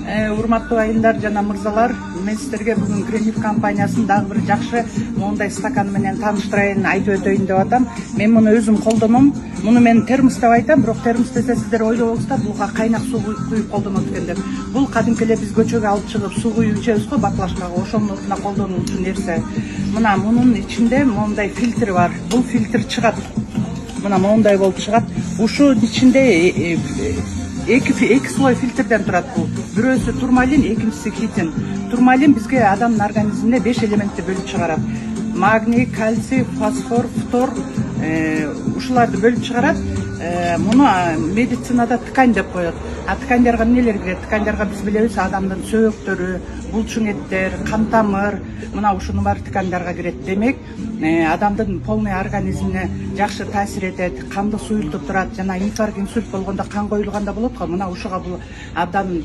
Урматтуу айымдар жана мырзалар, мен сиздерге бүгүн Гренив компаниясынын дагы бир жакшы моундай стакан менен тааныштырайын, айтып өтөйүн деп атам. Мен муну өзүм колдоном. Муну мен термос деп айтам, бирок термос десе сиздер ойлобоңуздар, буга кайнак суу куюп колдонот экен деп. Бул кадимки эле биз көчөгө алып чыгып суу куюп ичебиз го, баклажкага, ошонун ордуна колдонулчу нерсе. Мына мунун ичинде моундай фильтр бар. Бул фильтр чыгат. Мына моундай болуп чыгат. Ушунун ичинде эки слой фильтрден турат бул. Бирөөсү турмалин, экинчиси хитин. Турмалин бизге адамдын организмине 5 элементти бөлүп чыгарат. Магний, кальций, фосфор, фтор, ушуларды бөлүп чыгарат. Муну медицинада ткань деп коет. А тканьдарга эмнелер кирет? Тканьдарга биз билебиз, адамдын сөөктөрү, булчуң эттер, кан тамыр, мына ушунун баары тканьдарга кирет. Демек, адамдын полный организмине жакшы таасир этет, канды суюлтуп турат, жана инфаркт, инсульт болгондо кан коюлганда болот го. Мына ушуга бул абдан